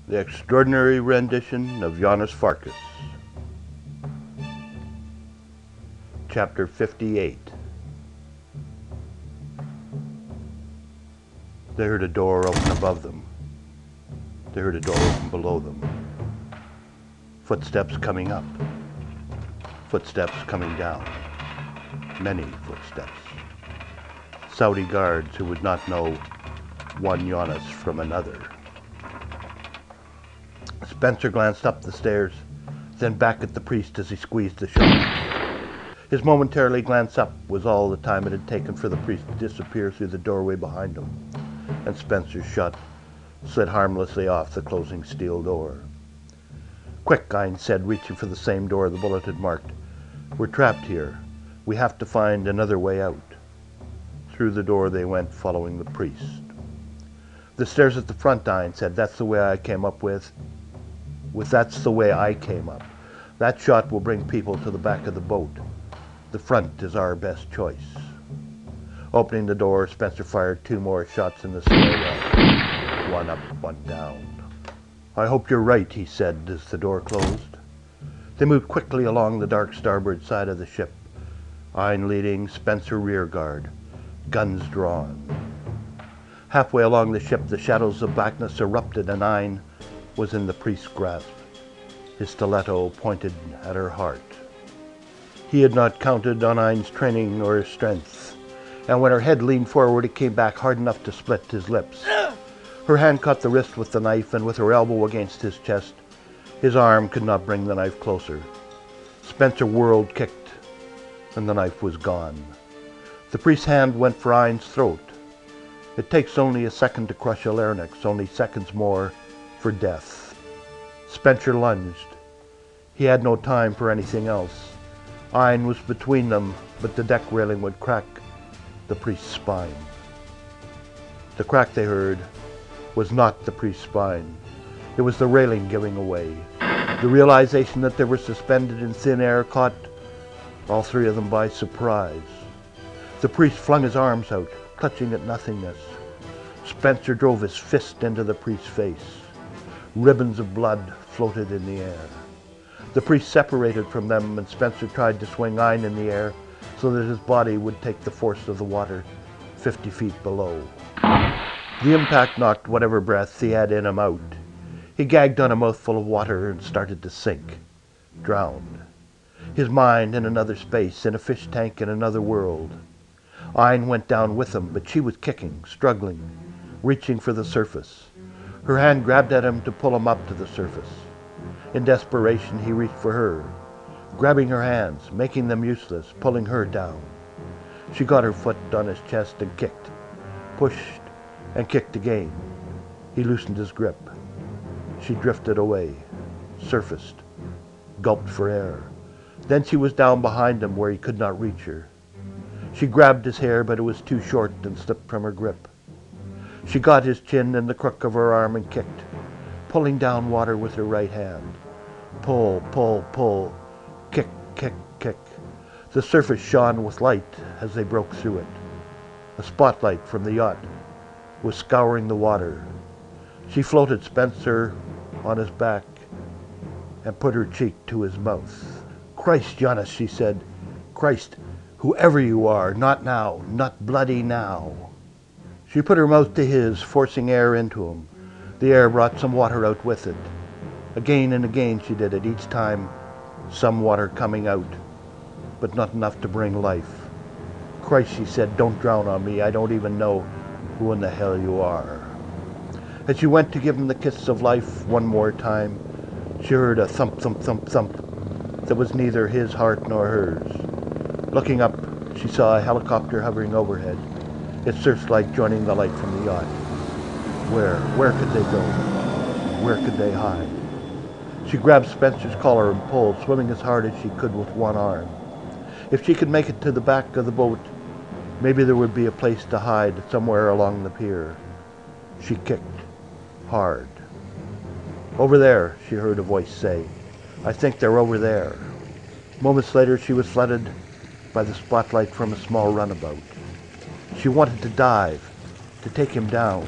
The Extraordinary Rendition of Janos Farkas. Chapter 58. They heard a door open above them. They heard a door open below them. Footsteps coming up. Footsteps coming down. Many footsteps. Saudi guards who would not know one Janos from another. Spencer glanced up the stairs, then back at the priest as he squeezed the shutters. His momentarily glance up was all the time it had taken for the priest to disappear through the doorway behind him, and Spencer's shot slid harmlessly off the closing steel door. "Quick," Ein said, reaching for the same door the bullet had marked. "We're trapped here. We have to find another way out." Through the door they went, following the priest. "The stairs at the front," Ein said. "That's the way I came up with. That's the way I came up. That shot will bring people to the back of the boat. The front is our best choice." Opening the door, Spencer fired 2 more shots in the stairwell. One up, one down. "I hope you're right," he said as the door closed. They moved quickly along the dark starboard side of the ship. Ein leading, Spencer rear guard, guns drawn. Halfway along the ship, the shadows of blackness erupted, and Ein was in the priest's grasp. His stiletto pointed at her heart. He had not counted on Ein's training or his strength, and when her head leaned forward, it came back hard enough to split his lips. Her hand caught the wrist with the knife, and with her elbow against his chest, his arm could not bring the knife closer. Spencer whirled, kicked, and the knife was gone. The priest's hand went for Ein's throat. It takes only a second to crush a larynx, only seconds more for death. Spencer lunged. He had no time for anything else. Ein was between them, but the deck railing would crack the priest's spine. The crack they heard was not the priest's spine. It was the railing giving away. The realization that they were suspended in thin air caught all 3 of them by surprise. The priest flung his arms out, clutching at nothingness. Spencer drove his fist into the priest's face. Ribbons of blood floated in the air. The priest separated from them, and Spencer tried to swing Ein in the air so that his body would take the force of the water 50 feet below. The impact knocked whatever breath he had in him out. He gagged on a mouthful of water and started to sink, drowned. His mind in another space, in a fish tank in another world. Ein went down with him, but she was kicking, struggling, reaching for the surface. Her hand grabbed at him to pull him up to the surface. In desperation, he reached for her, grabbing her hands, making them useless, pulling her down. She got her foot on his chest and kicked, pushed, and kicked again. He loosened his grip. She drifted away, surfaced, gulped for air. Then she was down behind him where he could not reach her. She grabbed his hair, but it was too short and slipped from her grip. She got his chin in the crook of her arm and kicked, pulling down water with her right hand. Pull, pull, pull. Kick, kick, kick. The surface shone with light as they broke through it. A spotlight from the yacht was scouring the water. She floated Spencer on his back and put her cheek to his mouth. "Christ, Janos," she said. "Christ, whoever you are, not now, not bloody now." She put her mouth to his, forcing air into him. The air brought some water out with it. Again and again she did it, each time some water coming out, but not enough to bring life. "Christ," she said, "don't drown on me. I don't even know who in the hell you are." As she went to give him the kiss of life one more time, she heard a thump, thump, thump, thump that was neither his heart nor hers. Looking up, she saw a helicopter hovering overhead, its searchlight joining the light from the yacht. Where could they go? Where could they hide? She grabbed Spencer's collar and pulled, swimming as hard as she could with one arm. If she could make it to the back of the boat, maybe there would be a place to hide somewhere along the pier. She kicked hard. "Over there," she heard a voice say. "I think they're over there." Moments later, she was flooded by the spotlight from a small runabout. She wanted to dive, to take him down,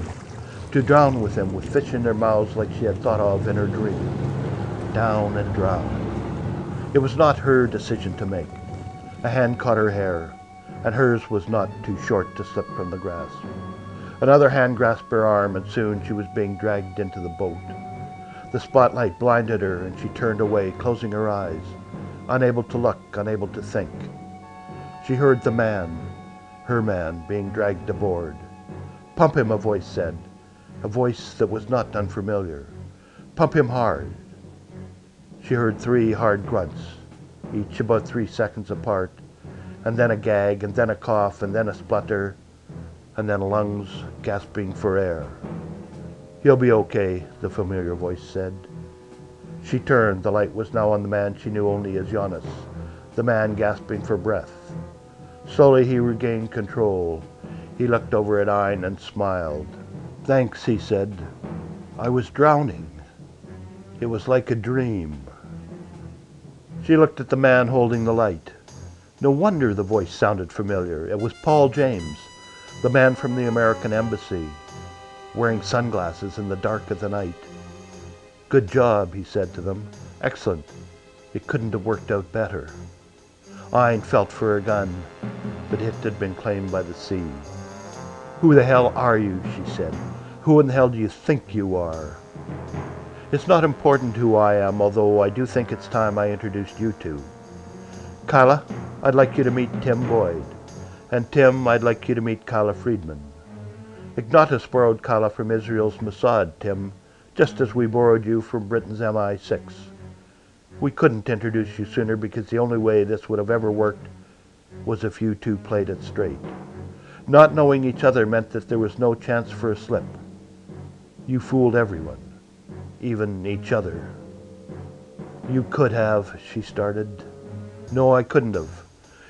to drown with him with fish in their mouths like she had thought of in her dream. Down and drown. It was not her decision to make. A hand caught her hair, and hers was not too short to slip from the grasp. Another hand grasped her arm, and soon she was being dragged into the boat. The spotlight blinded her, and she turned away, closing her eyes, unable to look, unable to think. She heard the man, her man, being dragged aboard. "Pump him," a voice said, a voice that was not unfamiliar. "Pump him hard." She heard 3 hard grunts, each about 3 seconds apart, and then a gag, and then a cough, and then a splutter, and then lungs gasping for air. "He'll be okay," the familiar voice said. She turned. The light was now on the man she knew only as Janos, the man gasping for breath. Slowly he regained control. He looked over at Ein and smiled. "Thanks," he said. "I was drowning. It was like a dream." She looked at the man holding the light. No wonder the voice sounded familiar. It was Paul James, the man from the American Embassy, wearing sunglasses in the dark of the night. "Good job," he said to them. "Excellent. It couldn't have worked out better." Ein felt for her gun, but it had been claimed by the sea. "Who the hell are you?" she said. "Who in the hell do you think you are?" "It's not important who I am, although I do think it's time I introduced you two. Kyla, I'd like you to meet Tim Boyd. And Tim, I'd like you to meet Kyla Friedman. Ignatius borrowed Kyla from Israel's Mossad, Tim, just as we borrowed you from Britain's MI6. We couldn't introduce you sooner because the only way this would have ever worked was if you two played it straight. Not knowing each other meant that there was no chance for a slip. You fooled everyone, even each other." "You could have," she started. "No, I couldn't have.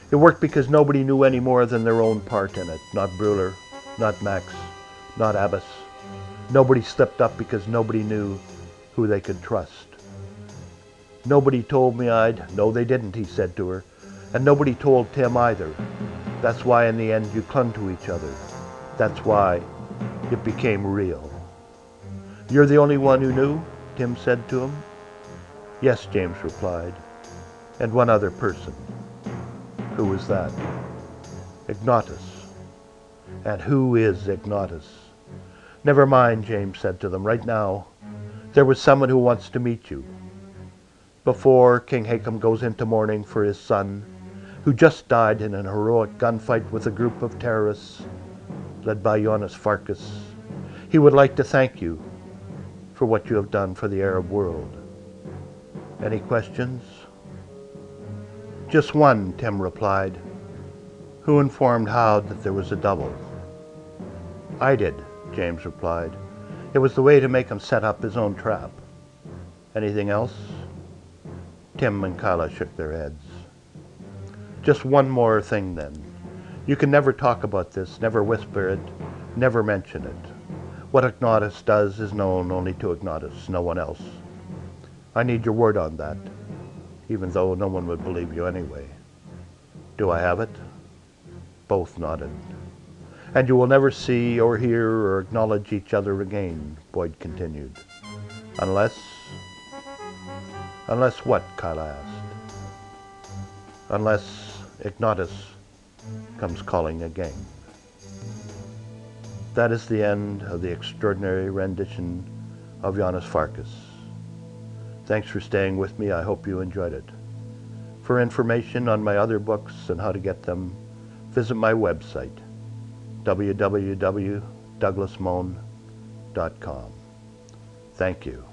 It worked because nobody knew any more than their own part in it. Not Bruller, not Max, not Abbas. Nobody slipped up because nobody knew who they could trust. Nobody told me I'd..." "No, they didn't," he said to her. "And nobody told Tim either. That's why in the end you clung to each other. That's why it became real." "You're the only one who knew?" Tim said to him. "Yes," James replied. "And one other person." "Who was that?" "Ignatius." "And who is Ignatius?" "Never mind," James said to them. "Right now, there was someone who wants to meet you. Before King Haakon goes into mourning for his son, who just died in an heroic gunfight with a group of terrorists led by Jonas Farkas, he would like to thank you for what you have done for the Arab world. Any questions?" "Just one," Tim replied. "Who informed Howard that there was a double?" "I did," James replied. "It was the way to make him set up his own trap. Anything else?" Tim and Kyla shook their heads. "Just one more thing then. You can never talk about this, never whisper it, never mention it. What Ignatius does is known only to Ignatius, no one else. I need your word on that, even though no one would believe you anyway. Do I have it?" Both nodded. "And you will never see or hear or acknowledge each other again," Boyd continued. "Unless..." "Unless what?" Kyla asked. "Unless Ignatius comes calling again." That is the end of the extraordinary rendition of Jonas Farkas. Thanks for staying with me. I hope you enjoyed it. For information on my other books and how to get them, visit my website, www.douglasmoan.com. Thank you.